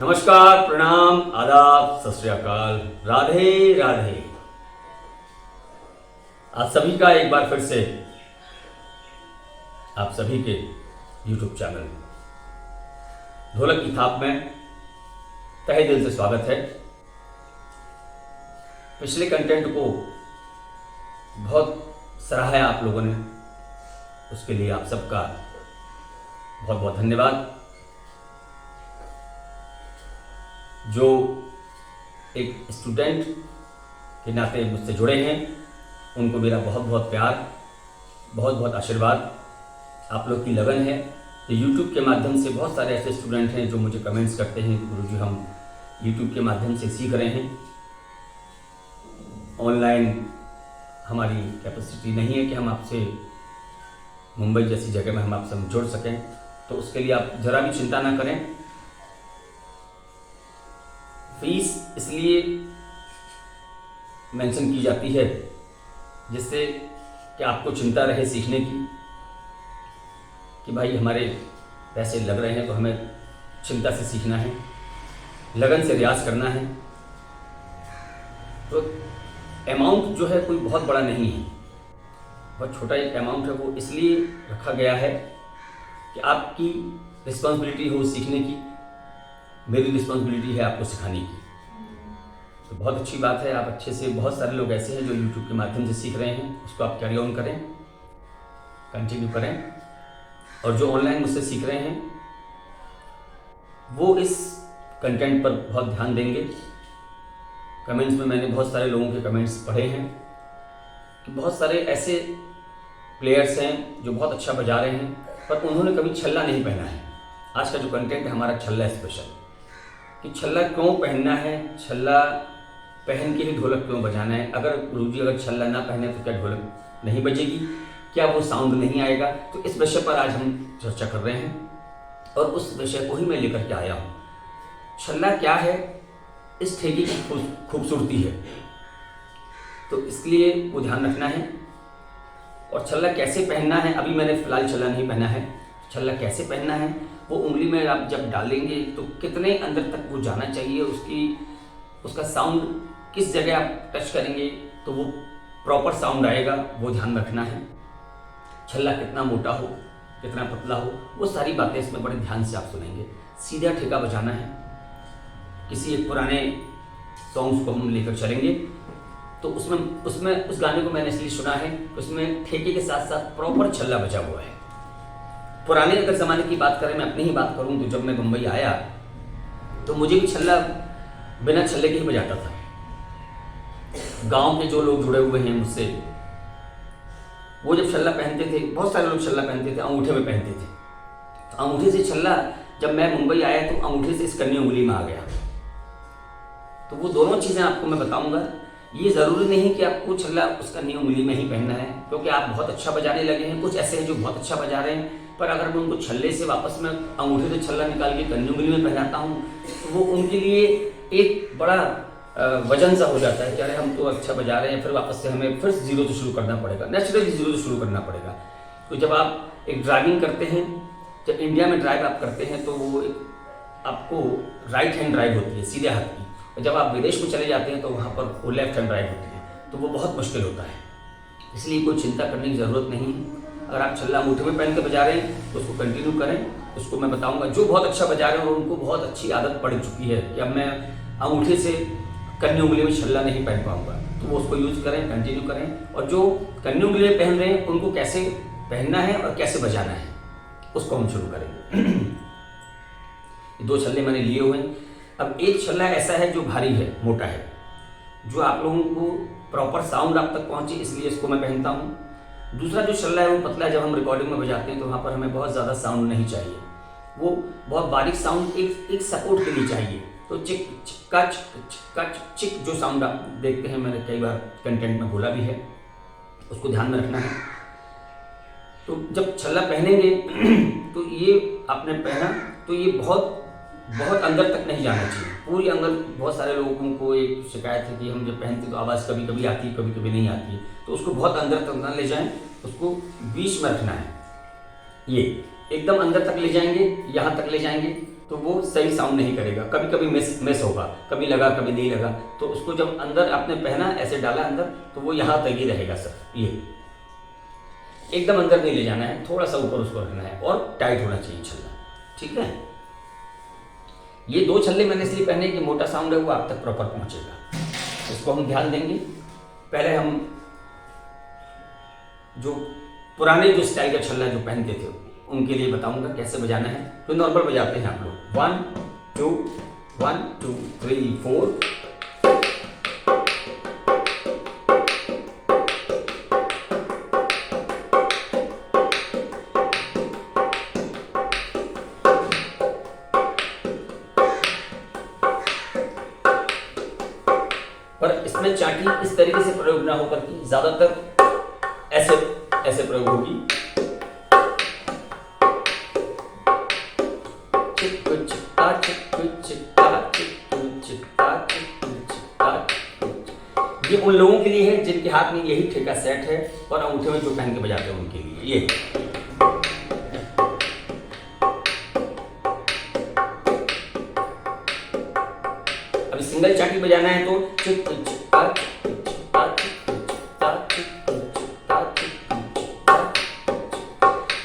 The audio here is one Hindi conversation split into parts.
नमस्कार, प्रणाम, आदाब, सत श्री अकाल, राधे राधे। आप सभी का एक बार फिर से आप सभी के YouTube चैनल ढोलक की थाप में तहे दिल से स्वागत है। पिछले कंटेंट को बहुत सराहा आप लोगों ने, उसके लिए आप सबका बहुत बहुत धन्यवाद। जो एक स्टूडेंट के नाते मुझसे जुड़े हैं उनको मेरा बहुत बहुत प्यार, बहुत बहुत आशीर्वाद। आप लोग की लगन है कि YouTube के माध्यम से बहुत सारे ऐसे स्टूडेंट हैं जो मुझे कमेंट्स करते हैं कि गुरुजी हम YouTube के माध्यम से सीख रहे हैं, ऑनलाइन हमारी कैपेसिटी नहीं है कि हम आपसे मुंबई जैसी जगह में हम आपसे जुड़ सकें। तो उसके लिए आप ज़रा भी चिंता ना करें। फीस इसलिए मेंशन की जाती है जिससे कि आपको चिंता रहे सीखने की कि भाई हमारे पैसे लग रहे हैं तो हमें चिंता से सीखना है, लगन से रियाज करना है। तो अमाउंट जो है कोई बहुत बड़ा नहीं है, बहुत छोटा एक अमाउंट है। वो इसलिए रखा गया है कि आपकी रिस्पॉन्सिबिलिटी हो सीखने की, मेरी रिस्पॉन्सिबिलिटी है आपको सिखाने की। तो बहुत अच्छी बात है, आप अच्छे से, बहुत सारे लोग ऐसे हैं जो YouTube के माध्यम से सीख रहे हैं, उसको आप कैरी ऑन करें, कंटिन्यू करें। और जो ऑनलाइन मुझसे सीख रहे हैं वो इस कंटेंट पर बहुत ध्यान देंगे। कमेंट्स में मैंने बहुत सारे लोगों के कमेंट्स पढ़े हैं कि बहुत सारे ऐसे प्लेयर्स हैं जो बहुत अच्छा बजा रहे हैं पर उन्होंने कभी छल्ला नहीं पहना है। आज का जो कंटेंट है हमारा छल्ला स्पेशल, कि छल्ला क्यों पहनना है, छल्ला पहन के ही ढोलक क्यों बजाना है। अगर गुरुजी अगर छल्ला ना पहने तो क्या ढोलक नहीं बजेगी, क्या वो साउंड नहीं आएगा। तो इस विषय पर आज हम चर्चा कर रहे हैं और उस विषय को ही मैं लेकर के आया हूँ। छल्ला क्या है, इस ठेके की खूबसूरती है, तो इसलिए वो ध्यान रखना है। और छल्ला कैसे पहनना है, अभी मैंने फिलहाल छल्ला नहीं पहना है। छल्ला कैसे पहनना है, वो उंगली में आप जब डालेंगे तो कितने अंदर तक वो जाना चाहिए, उसका साउंड किस जगह आप टच करेंगे तो वो प्रॉपर साउंड आएगा, वो ध्यान रखना है। छल्ला कितना मोटा हो, कितना पतला हो, वो सारी बातें इसमें बड़े ध्यान से आप सुनेंगे। सीधा ठेका बजाना है। किसी एक पुराने सॉन्ग्स को हम लेकर चलेंगे तो उसमें उस गाने को मैंने इसलिए सुना है, उसमें ठेके के साथ साथ प्रॉपर छल्ला बजा हुआ है। पुराने अगर ज़माने की बात करें, मैं अपनी ही बात करूं तो जब मैं मुंबई आया तो मुझे भी छल्ला बिना छल्ले के ही बजाता था। गांव के जो लोग जुड़े हुए हैं मुझसे, वो जब छल्ला पहनते थे, बहुत सारे लोग छल्ला पहनते थे, अंगूठे में पहनते थे। तो अंगूठे से छल्ला, जब मैं मुंबई आया तो अंगूठे से इस कन्नी उंगली में आ गया। तो वो दोनों चीज़ें आपको मैं बताऊंगा। ये ज़रूरी नहीं कि आपको छल्ला उस कन्नी उंगली में ही पहनना है, क्योंकि आप बहुत अच्छा बजाने लगे हैं। कुछ ऐसे हैं जो बहुत अच्छा बजा रहे हैं, पर अगर मैं उनको छल्ले से वापस में अंगूठे से छल्ला निकाल के कन्नी उंगली में पहनाता हूँ तो वो उनके लिए एक बड़ा वजन सा हो जाता है कि अरे हम तो अच्छा बजा रहे हैं, फिर वापस से हमें फिर जीरो से शुरू करना पड़ेगा, नेचुरली जीरो से शुरू करना पड़ेगा। तो जब आप एक ड्राइविंग करते हैं, जब इंडिया में ड्राइव आप करते हैं तो वो आपको राइट हैंड ड्राइव होती है, सीधे हाथ की। और जब आप विदेश में चले जाते हैं तो वहाँ पर वो लेफ्ट हैंड ड्राइव होती है, तो वो बहुत मुश्किल होता है। इसलिए कोई चिंता करने की ज़रूरत नहीं है। अगर आप छल्ला अंगूठे में पहन के बजा रहे हैं तो उसको कंटिन्यू करें। उसको मैं बताऊंगा, जो बहुत अच्छा बजा रहे हैं और उनको बहुत अच्छी आदत पड़ चुकी है कि अब मैं अंगूठे से कन्नी उंगली में छल्ला नहीं पहन पाऊंगा, तो वो उसको यूज़ करें, कंटिन्यू करें। और जो कन्नी उंगली में पहन रहे हैं उनको कैसे पहनना है और कैसे बजाना है उसको हम शुरू करेंगे। दो छल्ले मैंने लिए हुए हैं। अब एक छल्ला ऐसा है जो भारी है, मोटा है, जो आप लोगों को प्रॉपर साउंड आप तक पहुँचे, इसलिए इसको मैं पहनता हूँ। दूसरा जो छल्ला है वो पतला है, जब हम रिकॉर्डिंग में बजाते हैं तो वहाँ पर हमें बहुत ज़्यादा साउंड नहीं चाहिए, वो बहुत बारीक साउंड एक सपोर्ट के लिए चाहिए। तो चिक चिक्का चिक्का चिक जो साउंड आप देखते हैं, मैंने कई बार कंटेंट में बोला भी है, उसको ध्यान में रखना है। तो जब छल्ला पहनेंगे तो ये आपने पहना तो ये बहुत बहुत अंदर तक नहीं जाना चाहिए, पूरी अंदर। बहुत सारे लोगों को एक शिकायत है कि हम जब पहनते तो आवाज़ कभी कभी आती है, कभी कभी नहीं आती है। तो उसको बहुत अंदर तक ना ले जाएं, उसको बीच में रखना है। ये एकदम अंदर तक ले जाएंगे, यहाँ तक ले जाएंगे तो वो सही साउंड नहीं करेगा, कभी कभी मिस होगा, कभी लगा कभी नहीं लगा। तो उसको जब अंदर आपने पहना, ऐसे डाला अंदर, तो वो यहाँ तक ही रहेगा सर। ये एकदम अंदर नहीं ले जाना है, थोड़ा सा ऊपर उसको रखना है और टाइट होना चाहिए छल्ला, ठीक है। ये 2 छल्ले मैंने इसलिए पहने कि मोटा साउंड है वो आप तक प्रॉपर पहुंचेगा। इसको हम ध्यान देंगे। पहले हम जो पुराने जो स्टाइल का छल्ला जो पहनते थे उनके लिए बताऊंगा कैसे बजाना है। तो नॉर्मल बजाते हैं आप लोग, 1 2 1 2 3 4। पर इसमें चाटी इस तरीके से प्रयोग ना होकर के ज्यादातर ऐसे ऐसे प्रयोग होगी। ये उन लोगों के लिए है जिनके हाथ में यही ठेका सेट है और अंगूठे में जो पहन के बजाते हैं उनके लिए ये। अभी सिंगल चाटी बजाना है तो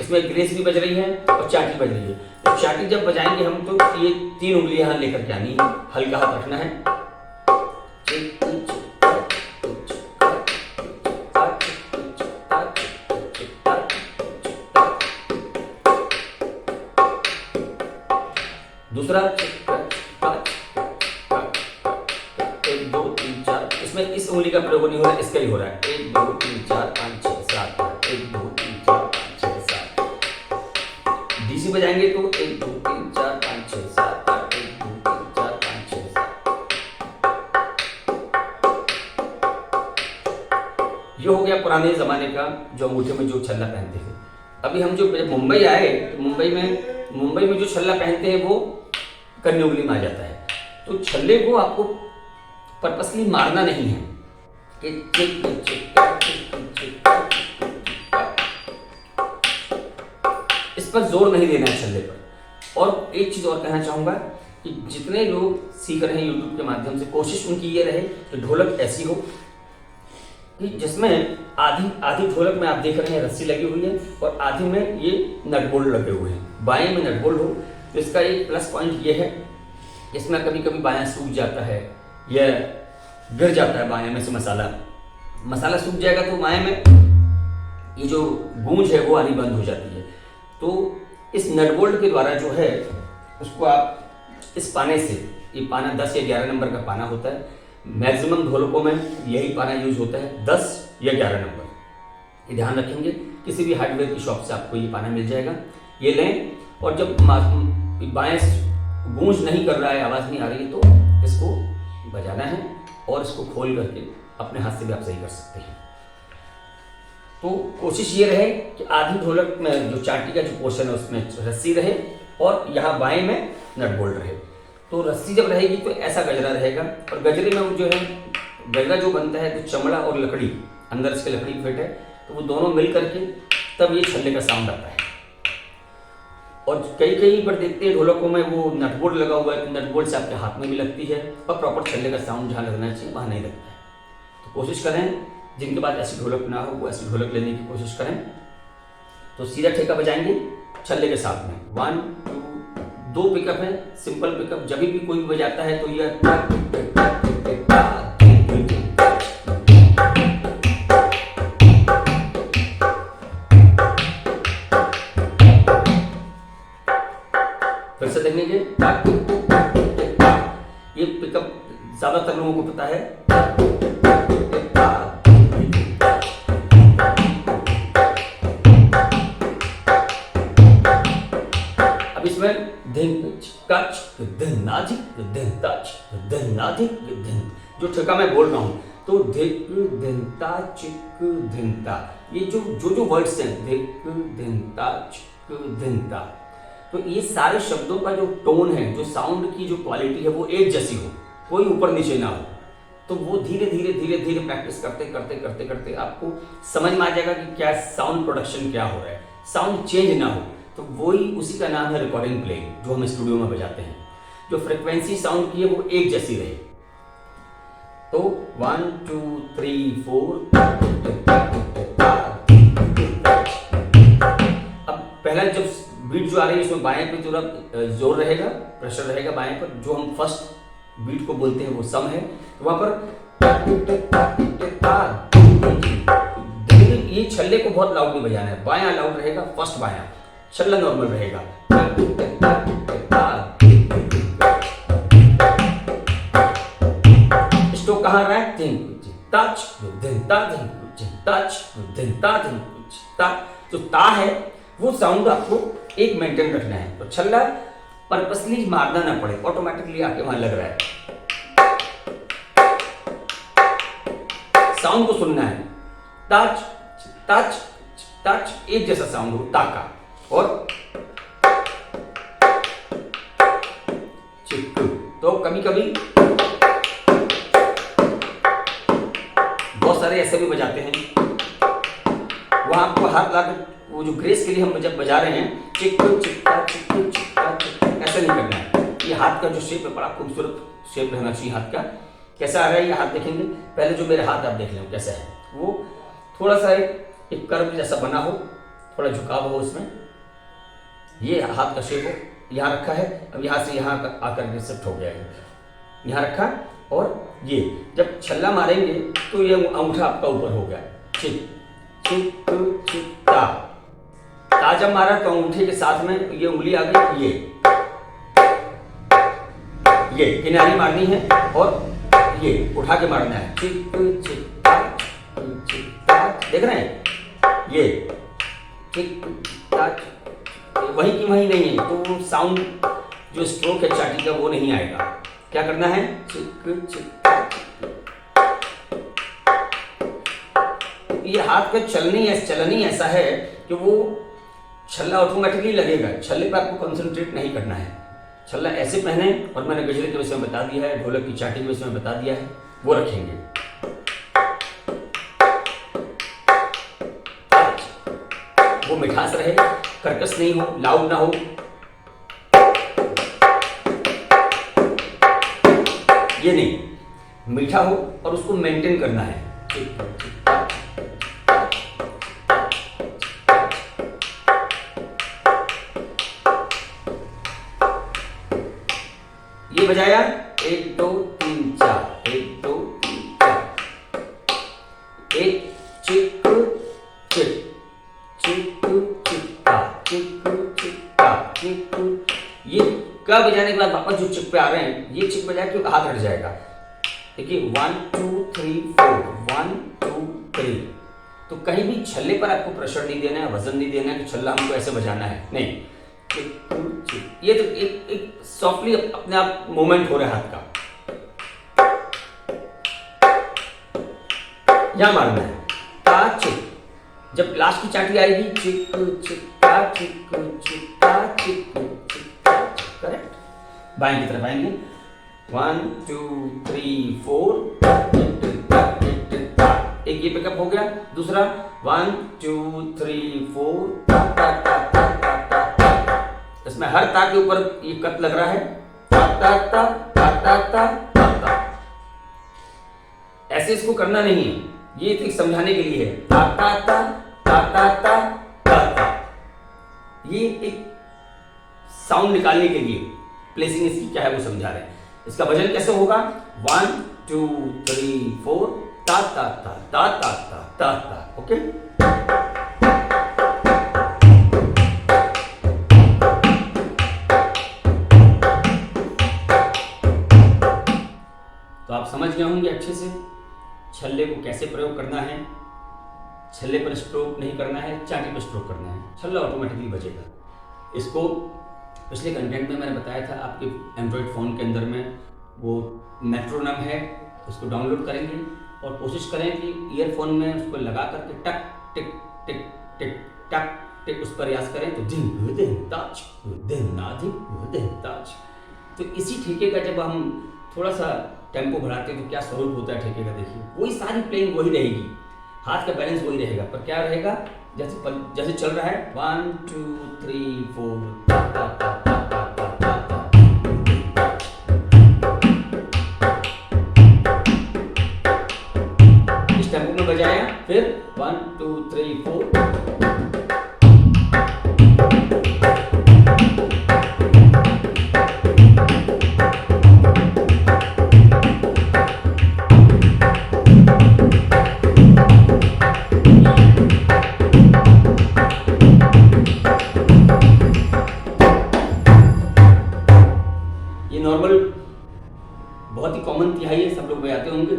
इसमें ग्रेस भी बज रही है और चाटी बज रही है। तो चाटी जब बजाएंगे हम तो ये 3 उंगलियां यहां लेकर के आनी है, हल्का हाथ रखना है। दूसरा 1 2 3 4, इसमें इस उंगली का प्रयोग नहीं हो रहा है, इसका ही हो रहा है। 1 2 3 4 5 6 7 8 1 2 3 4 5 6 7। डीसी बजाएंगे तो 1 2 3 4 5 6 7 8 1 2 3 4 5 6 7। ये हो गया पुराने जमाने का जो अंगूठे में जो छल्ला पहनते थे। अभी हम जो मुंबई आए तो मुंबई में जो छल्ला पहनते हैं वो कन्नी उंगली में आ जाता है। तो छल्ले को आपको पर्पसली मारना नहीं है कि इस पर जोर नहीं देना है छल्ले पर। और एक चीज और कहना चाहूंगा कि जितने लोग सीख रहे हैं यूट्यूब के माध्यम से, कोशिश उनकी ये रहे कि ढोलक ऐसी हो कि जिसमें आधी ढोलक में आप देख रहे हैं रस्सी लगी हुई है और आधी में ये नट बोल्ट लगे हुए हैं। बाएं में नट बोल्ट हो तो इसका एक प्लस पॉइंट ये है, इसमें कभी कभी बायां सूख जाता है या गिर जाता है बाएं में से मसाला सूख जाएगा तो बाएं में ये जो गूंज है वो आनी बंद हो जाती है। तो इस नट बोल्ट के द्वारा जो है उसको आप इस पाने से, ये पाना 10 या 11 नंबर का पाना होता है, मैक्सिमम ढोलकों में यही पाना यूज होता है, 10 या 11 नंबर। ये ध्यान रखेंगे, किसी भी हार्डवेयर की शॉप से आपको ये पाना मिल जाएगा। ये लें और जब बाएं गूंज नहीं कर रहा है, आवाज़ नहीं आ रही है, तो इसको बजाना है और इसको खोल करके अपने हाथ से भी आप सही कर सकते हैं। तो कोशिश ये रहे कि आधी ढोलक में जो चाटी का जो पोर्शन है उसमें रस्सी रहे और यहाँ बाएं में नट बोल्ट रहे। तो रस्सी जब रहेगी तो ऐसा गजरा रहेगा और गजरे में जो है गजरा जो बनता है तो चमड़ा और लकड़ी, अंदर इसके लकड़ी फिट है, तो वो दोनों मिल करके तब ये छल्ले का साउंड आता है। और कई पर देखते हैं ढोलकों में वो नट बोल्ट लगा हुआ है, तो नट बोल्ट से आपके हाथ में भी लगती है और प्रॉपर छल्ले का साउंड जहाँ लगना चाहिए वहाँ नहीं लगता है। तो कोशिश करें जिनके पास ऐसी ढोलक ना हो वो ऐसी ढोलक लेने की कोशिश करें। तो सीधा ठेका बजाएंगे छल्ले के साथ में, 1 2 2 पिकअप है, सिंपल पिकअप। जब भी कोई बजाता है तो ये फिर से देखेंगे, ये पिकअप ज्यादातर लोगों को पता है। अब इसमें जो ठेका मैं बोल रहा हूं तो धिक धिनता चिक धिनता, ये जो वर्ड्स हैं, धिक धिनता चिक धिनता, तो ये सारे शब्दों का जो टोन है, जो साउंड की जो क्वालिटी है वो एक जैसी हो, कोई ऊपर नीचे ना हो। तो वो धीरे धीरे प्रैक्टिस करते आपको समझ में आ जाएगा कि क्या साउंड प्रोडक्शन क्या हो रहा है, साउंड चेंज ना हो। तो वही उसी का नाम है रिकॉर्डिंग प्लेइंग, जो हम स्टूडियो में बजाते हैं। जो फ्रिक्वेंसी साउंड की है वो एक जैसी रहे। तो 1 2 3 4। अब पहला जब बीट जो आ रही है इसमें बाएं पे थोड़ा जोर रहेगा, प्रेशर रहेगा बाएं पर। जो हम फर्स्ट बीट को बोलते हैं वो सम है, तो वहां पर ये छल्ले को बहुत लाउड नहीं बजाना है। बायां लाउड रहेगा, फर्स्ट बायां, छल्ला नॉर्मल रहेगा। स्ट्रोक कहाँ आ रहा है? टच जो ता है वो साउंड आपको एक मेंटेन रखना है। तो छल्ला पर्पसली मारना ना पड़े, ऑटोमेटिकली आके वहां लग रहा है। साउंड को सुनना है, टच टच टच, एक जैसा साउंड हो ता का। और चिक्कू, तो कभी कभी बहुत सारे ऐसे भी बजाते हैं, वहां आपको हाथ लाकर वो जो ग्रेस के लिए हम जब बजा रहे हैं चिक्कू चिक्का चिक्कू चिक्का चिक्का, ऐसा नहीं करना है। ये हाथ का जो शेप है बड़ा खूबसूरत शेप रहना चाहिए हाथ का। कैसा आ रहा है ये हाथ देखेंगे, पहले जो मेरे हाथ आप देख लें कैसा है। वो थोड़ा सा एक कर्व जैसा बना हो, थोड़ा झुकाव हो उसमें। ये हाथ का शेप हो, यहाँ रखा है, अब यहाँ से यहाँ आकर के शिफ्ट हो गया है, यहाँ रखा। और ये जब छल्ला मारेंगे तो ये अंगूठा आपका ऊपर हो गया, चिक चिक चिक ता। ता जब मारा तो अंगूठे के साथ में ये उंगली आ गई, ये किनारी मारनी है और ये उठा के मारना है, चिक चिक ता चिक ता। देख रहे हैं ये चिक ता, वही की वही नहीं है, तो साउंड जो स्ट्रोक है चाटी का वो नहीं आएगा। क्या करना है? चिक चिक। ये हाथ का चलनी ऐसा है कि वो छल्ला ऑटोमेटिकली लगेगा। छल्ले पर आपको कंसंट्रेट नहीं करना है। छल्ला ऐसे पहने, और मैंने गजरे के विषय में बता दिया है, ढोलक की चाटी के विषय में बता दिया है, वो रखेंगे। वो मिठास रहे, कर्कश नहीं हो, लाउड ना हो। ये नहीं, मीठा हो और उसको मेंटेन करना है। ये बजाया 1 2 3 4, 1 2 3 4, एक चिक चिक चिक चिक्का चिक चिक्का चिक। ये का बजाने के बाद वापस जो चिक पे आ रहे हैं, ये चिक बजा के हाथ हट जाएगा। देखिए 1 2 3 4, 1 2 3। तो कहीं भी छल्ले पर आपको प्रेशर नहीं देना है, वजन नहीं देना है कि छल्ला हमको ऐसे बजाना है, नहीं। ये तो एक सॉफ्टली अपने आप मूवमेंट हो रहा है हाथ का, यहां मारना है ता चिक। जब लास्ट की चाटी आएगी चिक चिक्का चिक चिक्का चिक चिक्का, करेक्ट। बाएं की तरफ आएंगे 1 2 3 4, एक ये पिकअप हो गया। दूसरा 1 2 3 4, इसमें हर ता के ऊपर ये कट लग रहा है, ता ता ता ता ता ता ता ता। ऐसे इसको करना नहीं है, ये तो समझाने के लिए है। ता ता ता ता ता ता ता ता, ये एक साउंड निकालने के लिए प्लेसिंग इसकी क्या है वो समझा रहे हैं। इसका वजन कैसे होगा? 1 2 3 4, ता ता ता ता ता ता ता ता। ओके, तो आप समझ गए होंगे अच्छे से छल्ले को कैसे प्रयोग करना है। छल्ले पर स्ट्रोक नहीं करना है, चाटी पर स्ट्रोक करना है, छल्ला ऑटोमेटिकली बजेगा। इसको पिछले कंटेंट में मैंने बताया था, आपके एंड्रॉयड फ़ोन के अंदर में वो मेट्रोनम है, उसको डाउनलोड करेंगे और कोशिश करें कि ईयरफोन में उसको लगा करके टक टिक टिक टिक टक टिक उस पर प्रयास करें तो दिन दिन ताज दिन ना दिन ताज। तो इसी ठेके का जब हम थोड़ा सा टेम्पो बढ़ाते हैं तो क्या स्वरूप होता है ठेके का, देखिए वही सारी प्लेइंग वही रहेगी, हाथ का बैलेंस वही रहेगा, पर क्या रहेगा जैसे चल रहा है 1 2 3 4 इस टेम्पो में बजाया, फिर 1 2 3 4। ये नॉर्मल बहुत ही कॉमन तिहाई है, सब लोग बजाते होंगे।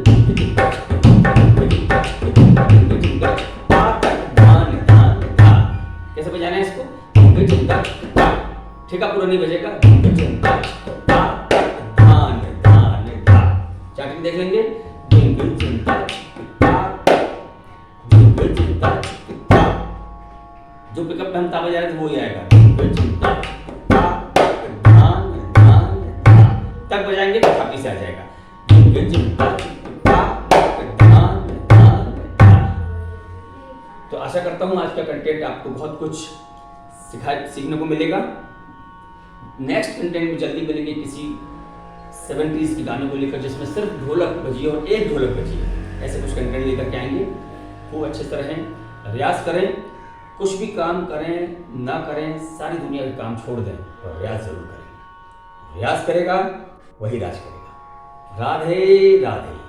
कैसे बजाना है इसको? ठेका पूरा नहीं बजेगा। चार्टिंग देख लेंगे। जो पिकअप पे हम ता बजा रहे थे वो ही आएगा। तक बजाएंगे तो खापी से आ जाएगा। तो आशा करता हूं आज का कंटेंट आपको बहुत कुछ सीखने को मिलेगा। नेक्स्ट कंटेंट में जल्दी मिलेंगे किसी 70s के गानों को लेकर, जिसमें सिर्फ ढोलक बजी और एक ढोलक बजी, ऐसे कुछ कंटेंट लेकर के आएंगे। खूब अच्छे से रहें, रियाज करें, कुछ भी काम करें ना करें, सारी दुनिया के काम छोड़ दें और रियाज जरूर करें। रियाज करेगा वही राज करेगा। राधे राधे।